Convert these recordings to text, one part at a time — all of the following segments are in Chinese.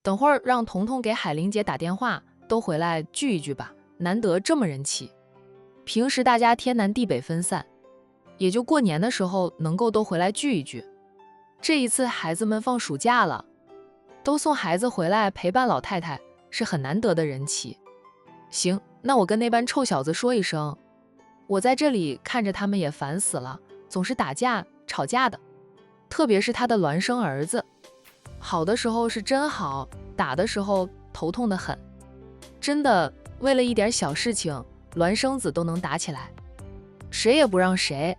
等会儿让彤彤给海玲姐打电话，都回来聚一聚吧，难得这么人齐。平时大家天南地北分散，也就过年的时候能够都回来聚一聚。这一次孩子们放暑假了，都送孩子回来陪伴老太太，是很难得的人齐。行，那我跟那班臭小子说一声，我在这里看着他们也烦死了，总是打架吵架的，特别是他的孪生儿子，好的时候是真好，打的时候头痛得很。真的，为了一点小事情，孪生子都能打起来，谁也不让谁，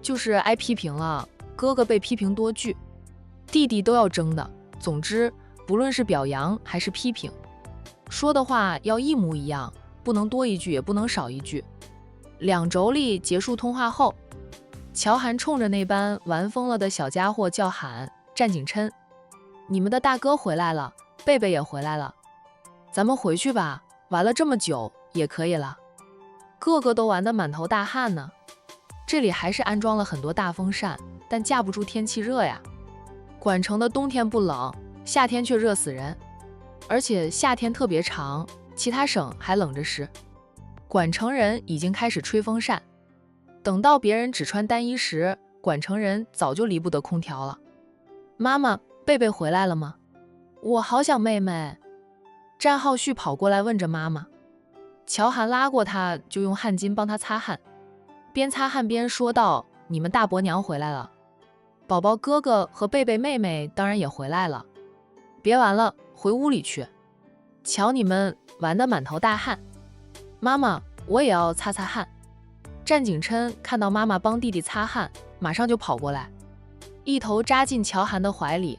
就是挨批评了，哥哥被批评多句，弟弟都要争的。总之，不论是表扬还是批评，说的话要一模一样，不能多一句也不能少一句。2周里结束通话后，乔涵冲着那班玩疯了的小家伙叫喊：战景琛，你们的大哥回来了，贝贝也回来了，咱们回去吧，玩了这么久也可以了。个个都玩得满头大汗呢。这里还是安装了很多大风扇，但架不住天气热呀。管城的冬天不冷，夏天却热死人，而且夏天特别长，其他省还冷着时。管城人已经开始吹风扇，等到别人只穿单衣时，管城人早就离不得空调了。妈妈，贝贝回来了吗？我好想妹妹。战浩旭跑过来问着妈妈。乔涵拉过他，就用汗巾帮他擦汗，边擦汗边说道：你们大伯娘回来了，宝宝哥哥和贝贝妹妹当然也回来了，别玩了，回屋里去。瞧你们玩得满头大汗。妈妈，我也要擦擦汗。战景琛看到妈妈帮弟弟擦汗，马上就跑过来，一头扎进乔涵的怀里。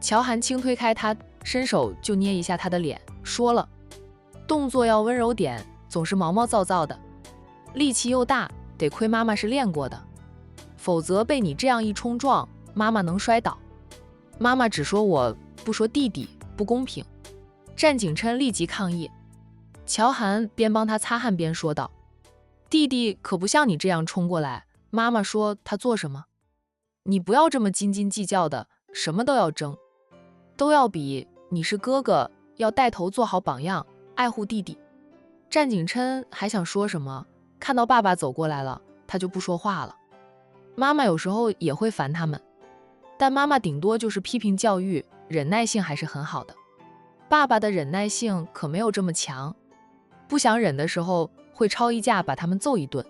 乔涵轻推开他，伸手就捏一下他的脸，说了，动作要温柔点，总是毛毛躁躁的，力气又大，得亏妈妈是练过的，否则被你这样一冲撞，妈妈能摔倒。妈妈只说我，不说弟弟，不公平。战景琛立即抗议。乔涵边帮他擦汗边说道，弟弟可不像你这样冲过来，妈妈说他做什么，你不要这么斤斤计较的，什么都要争，都要比，你是哥哥，要带头做好榜样，爱护弟弟。战景琛还想说什么，看到爸爸走过来了，他就不说话了。妈妈有时候也会烦他们，但妈妈顶多就是批评教育，忍耐性还是很好的。爸爸的忍耐性可没有这么强，不想忍的时候会抄一架把他们揍一顿，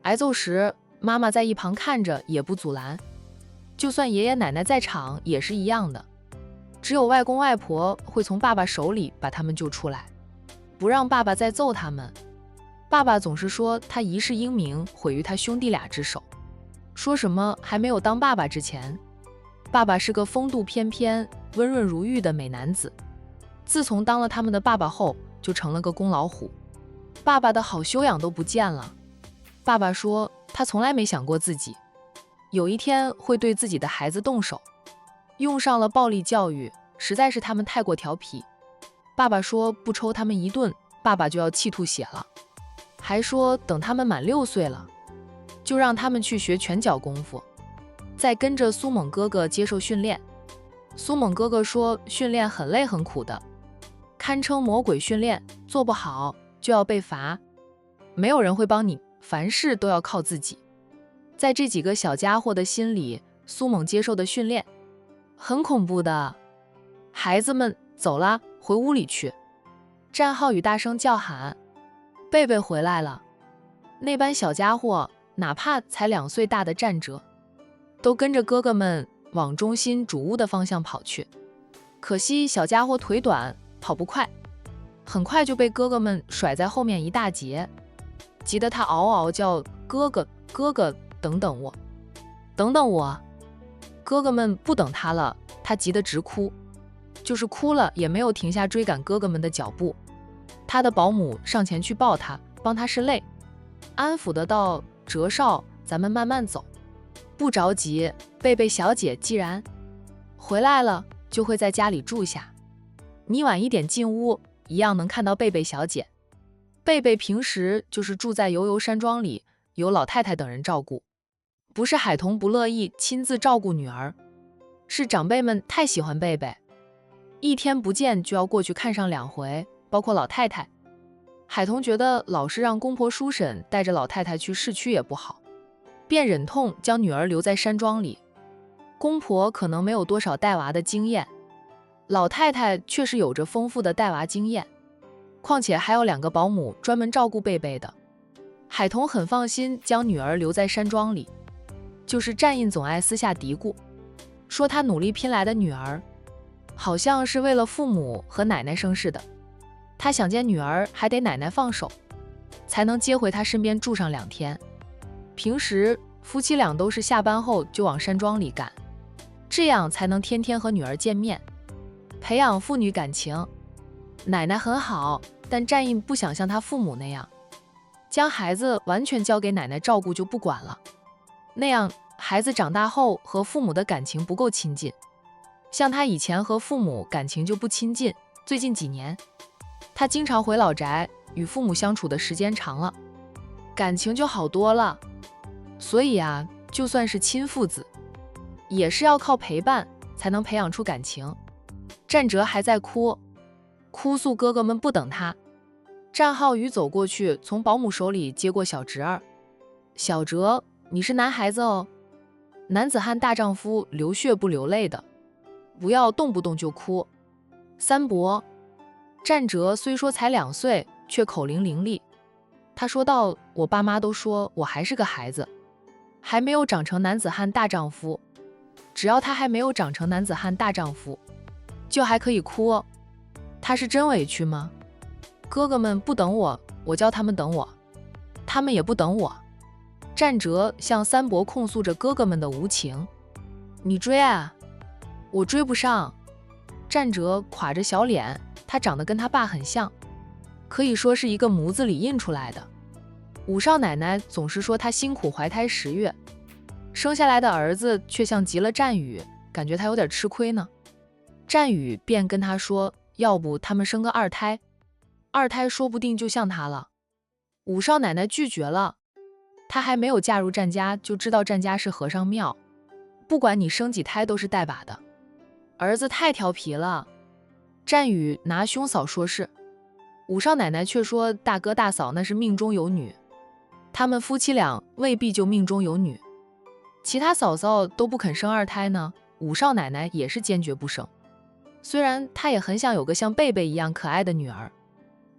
挨揍时妈妈在一旁看着也不阻拦，就算爷爷奶奶在场也是一样的，只有外公外婆会从爸爸手里把他们救出来，不让爸爸再揍他们。爸爸总是说他一世英名毁于他兄弟俩之手，说什么还没有当爸爸之前，爸爸是个风度翩翩、温润如玉的美男子，自从当了他们的爸爸后，就成了个公老虎，爸爸的好修养都不见了。爸爸说他从来没想过自己有一天会对自己的孩子动手，用上了暴力教育，实在是他们太过调皮。爸爸说不抽他们一顿，爸爸就要气吐血了，还说等他们满6岁了，就让他们去学拳脚功夫，再跟着苏猛哥哥接受训练。苏猛哥哥说训练很累很苦的，堪称魔鬼训练，做不好就要被罚，没有人会帮你，凡事都要靠自己。在这几个小家伙的心里，苏猛接受的训练很恐怖的。孩子们走了，回屋里去。战浩宇大声叫喊，贝贝回来了。那班小家伙哪怕才2岁大的战哲，都跟着哥哥们往中心主屋的方向跑去。可惜小家伙腿短，跑不快，很快就被哥哥们甩在后面一大截，急得他嗷嗷叫，哥哥哥哥，等等我，等等我。哥哥们不等他了，他急得直哭，就是哭了也没有停下追赶哥哥们的脚步。他的保姆上前去抱他，帮他拭泪，安抚得道，哲少，咱们慢慢走，不着急，贝贝小姐既然回来了，就会在家里住下，你晚一点进屋，一样能看到贝贝小姐。贝贝平时就是住在油油山庄里，由老太太等人照顾，不是海童不乐意亲自照顾女儿，是长辈们太喜欢贝贝。一天不见就要过去看上2回，包括老太太。海童觉得老是让公婆叔婶带着老太太去市区也不好，便忍痛将女儿留在山庄里。公婆可能没有多少带娃的经验，老太太确实有着丰富的带娃经验，况且还有2个保姆专门照顾贝贝的。海童很放心将女儿留在山庄里，就是战印总爱私下嘀咕，说他努力拼来的女儿，好像是为了父母和奶奶生事的。他想见女儿还得奶奶放手，才能接回他身边住上2天。平时夫妻俩都是下班后就往山庄里赶，这样才能天天和女儿见面，培养父女感情。奶奶很好，但战印不想像他父母那样，将孩子完全交给奶奶照顾就不管了，那样孩子长大后和父母的感情不够亲近。像他以前和父母感情就不亲近，最近几年他经常回老宅，与父母相处的时间长了，感情就好多了。所以啊，就算是亲父子，也是要靠陪伴才能培养出感情。战哲还在哭诉哥哥们不等他。战浩宇走过去，从保姆手里接过小侄儿。小哲，你是男孩子哦，男子汉大丈夫，流血不流泪的，不要动不动就哭。三伯，战哲虽说才2岁，却口伶伶俐。他说道：“我爸妈都说我还是个孩子，还没有长成男子汉大丈夫。只要他还没有长成男子汉大丈夫，就还可以哭哦。他是真委屈吗？哥哥们不等我，我叫他们等我，他们也不等我。”战哲向三伯控诉着哥哥们的无情。你追啊，我追不上。战哲垮着小脸，他长得跟他爸很像，可以说是一个模子里印出来的。武少奶奶总是说他辛苦怀胎10月，生下来的儿子却像极了战宇，感觉他有点吃亏呢。战宇便跟他说，要不他们生个2胎，2胎说不定就像他了。武少奶奶拒绝了，她还没有嫁入战家就知道战家是和尚庙，不管你生几胎都是带把的。儿子太调皮了。战宇拿兄嫂说事，武少奶奶却说大哥大嫂那是命中有女，他们夫妻俩未必就命中有女。其他嫂嫂都不肯生2胎呢，武少奶奶也是坚决不生。虽然她也很想有个像贝贝一样可爱的女儿，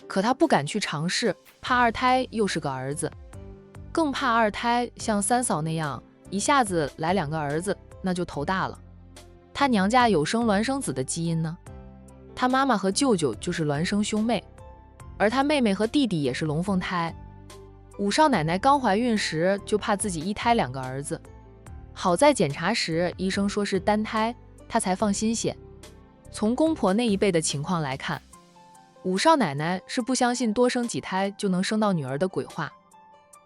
可她不敢去尝试，怕2胎又是个儿子，更怕2胎像三嫂那样一下子来2个儿子，那就头大了。她娘家有生孪生子的基因呢，她妈妈和舅舅就是孪生兄妹，而她妹妹和弟弟也是龙凤胎。武少奶奶刚怀孕时就怕自己1胎2个儿子，好在检查时医生说是单胎，她才放心些。从公婆那一辈的情况来看，武少奶奶是不相信多生几胎就能生到女儿的鬼话。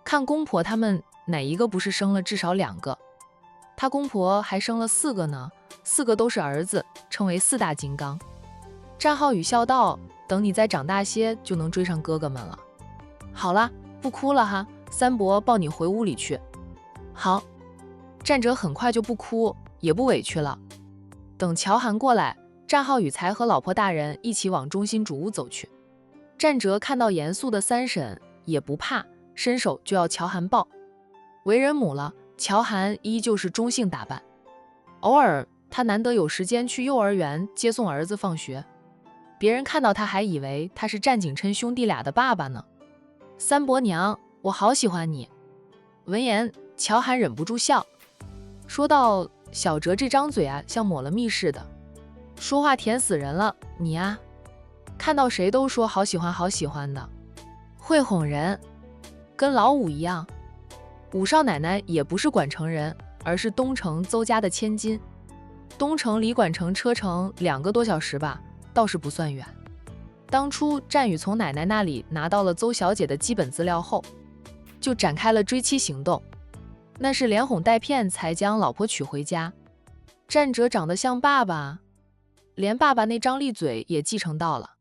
看公婆他们哪一个不是生了至少2个，她公婆还生了4个呢，4个都是儿子，称为4大金刚。战浩宇笑道，等你再长大些就能追上哥哥们了。好了，不哭了哈，三伯抱你回屋里去。好。战哲很快就不哭也不委屈了。等乔涵过来，战浩宇才和老婆大人一起往中心主屋走去。战哲看到严肃的三婶也不怕，伸手就要乔涵抱。为人母了，乔涵依旧是中性打扮，偶尔他难得有时间去幼儿园接送儿子放学，别人看到他还以为他是战景琛兄弟俩的爸爸呢。三伯娘，我好喜欢你。闻言，乔涵忍不住笑，说道：小哲这张嘴啊，像抹了蜜似的，说话甜死人了。你啊，看到谁都说好喜欢好喜欢的，会哄人，跟老五一样。武少奶奶也不是管城人，而是东城邹家的千金。东城离管城车程2个多小时吧，倒是不算远。当初战宇从奶奶那里拿到了邹小姐的基本资料后，就展开了追妻行动，那是连哄带骗才将老婆娶回家。战哲长得像爸爸，连爸爸那张利嘴也继承到了，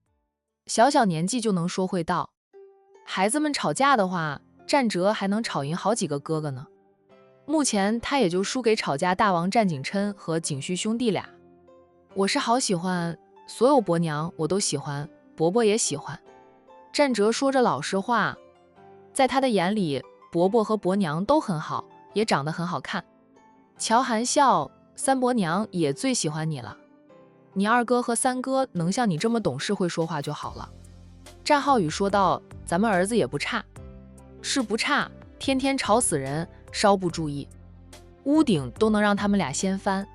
小小年纪就能说会道。孩子们吵架的话，战哲还能吵赢好几个哥哥呢。目前他也就输给吵架大王战景琛和景旭兄弟俩。我是好喜欢，所有伯娘我都喜欢，伯伯也喜欢。战哲说着老实话，在他的眼里，伯伯和伯娘都很好，也长得很好看。乔涵笑，三伯娘也最喜欢你了。你二哥和三哥能像你这么懂事会说话就好了。战浩宇说道，咱们儿子也不差。是不差，天天吵死人，稍不注意，屋顶都能让他们俩掀翻。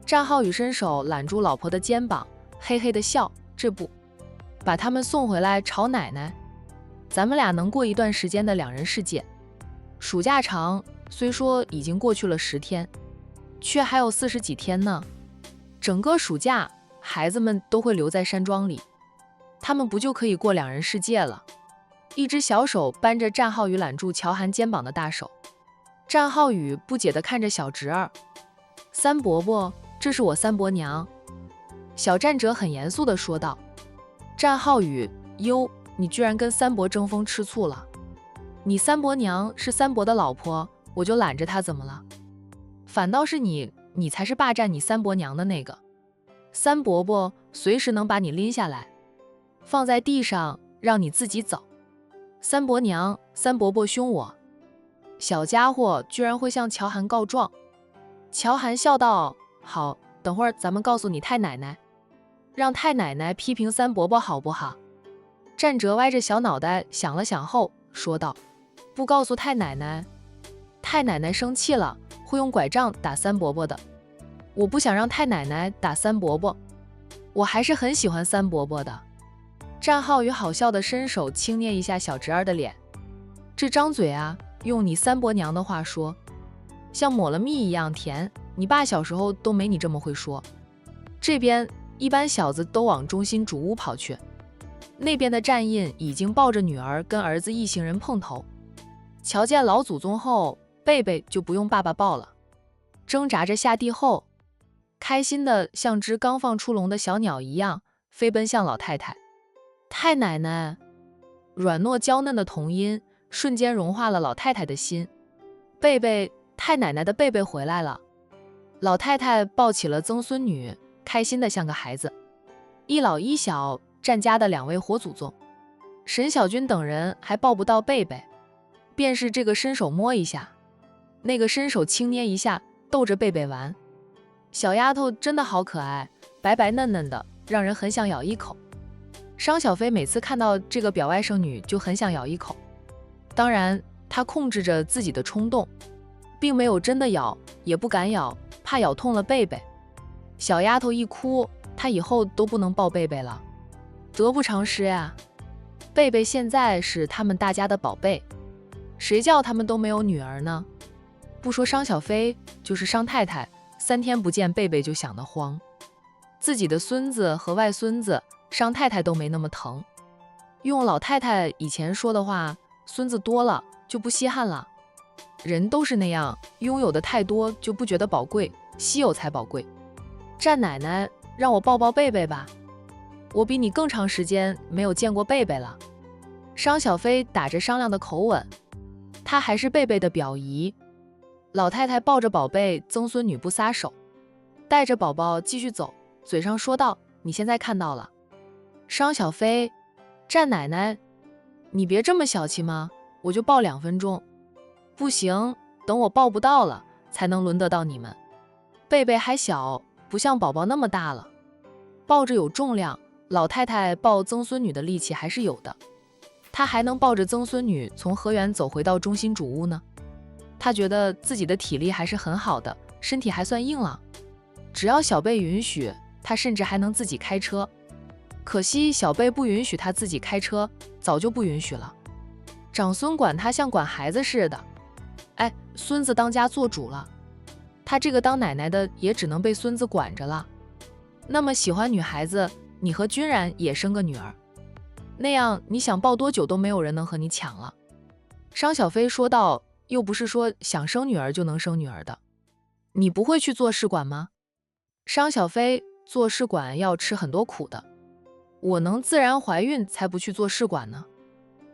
战浩宇伸手揽住老婆的肩膀，嘿嘿的笑，这不，把他们送回来吵奶奶，咱们俩能过一段时间的两人世界。暑假长，虽说已经过去了10天，却还有40几天呢。整个暑假，孩子们都会留在山庄里，他们不就可以过两人世界了？一只小手扳着战浩宇揽住乔涵肩膀的大手。战浩宇不解地看着小侄儿，三伯伯，这是我三伯娘。小战哲很严肃地说道。战浩宇，哟，你居然跟三伯争风吃醋了？你三伯娘是三伯的老婆，我就揽着她怎么了？反倒是你才是霸占你三伯娘的那个。三伯伯随时能把你拎下来，放在地上让你自己走。三伯娘，三伯伯凶我。小家伙居然会向乔涵告状。乔涵笑道，好，等会儿咱们告诉你太奶奶，让太奶奶批评三伯伯好不好？战哲歪着小脑袋想了想后说道，不告诉太奶奶，太奶奶生气了，会用拐杖打三伯伯的。我不想让太奶奶打三伯伯，我还是很喜欢三伯伯的。战浩宇好笑地伸手轻捏一下小侄儿的脸，这张嘴啊，用你三伯娘的话说，像抹了蜜一样甜，你爸小时候都没你这么会说。这边一般小子都往中心主屋跑去，那边的战印已经抱着女儿跟儿子一行人碰头。瞧见老祖宗后，贝贝就不用爸爸抱了，挣扎着下地后，开心的像只刚放出笼的小鸟一样飞奔向老太太。太奶奶，软糯娇嫩的童音瞬间融化了老太太的心。贝贝，太奶奶的贝贝回来了。老太太抱起了曾孙女，开心的像个孩子。一老一小，战家的2位活祖宗，沈小军等人还抱不到贝贝，便是这个伸手摸一下，那个伸手轻捏一下，逗着贝贝玩。小丫头真的好可爱，白白嫩嫩的，让人很想咬一口。商小飞每次看到这个表外甥女就很想咬一口，当然她控制着自己的冲动，并没有真的咬，也不敢咬，怕咬痛了贝贝。小丫头一哭，她以后都不能抱贝贝了，得不偿失呀。贝贝现在是他们大家的宝贝，谁叫他们都没有女儿呢？不说商小飞，就是商太太，3天不见贝贝就想得慌。自己的孙子和外孙子，商太太都没那么疼。用老太太以前说的话，孙子多了就不稀罕了。人都是那样，拥有的太多就不觉得宝贵，稀有才宝贵。战奶奶，让我抱抱贝贝吧，我比你更长时间没有见过贝贝了。商小飞打着商量的口吻，她还是贝贝的表姨。老太太抱着宝贝曾孙女不撒手，带着宝宝继续走，嘴上说道，你现在看到了。商小飞，战奶奶，你别这么小气嘛，我就抱2分钟。不行，等我抱不到了才能轮得到你们。贝贝还小，不像宝宝那么大了，抱着有重量，老太太抱曾孙女的力气还是有的，她还能抱着曾孙女从河源走回到中心主屋呢。她觉得自己的体力还是很好的，身体还算硬朗，只要小贝允许，她甚至还能自己开车。可惜小贝不允许她自己开车，早就不允许了。长孙管她像管孩子似的，哎，孙子当家做主了，她这个当奶奶的也只能被孙子管着了。那么喜欢女孩子，你和君然也生个女儿，那样你想抱多久都没有人能和你抢了。商小飞说道，又不是说想生女儿就能生女儿的。你不会去做试管吗？商小飞，做试管要吃很多苦的，我能自然怀孕才不去做试管呢。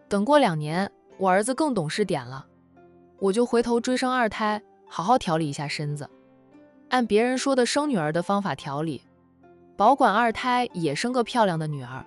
等过2年，我儿子更懂事点了，我就回头追生2胎，好好调理一下身子，按别人说的生女儿的方法调理。保管二胎也生个漂亮的女儿，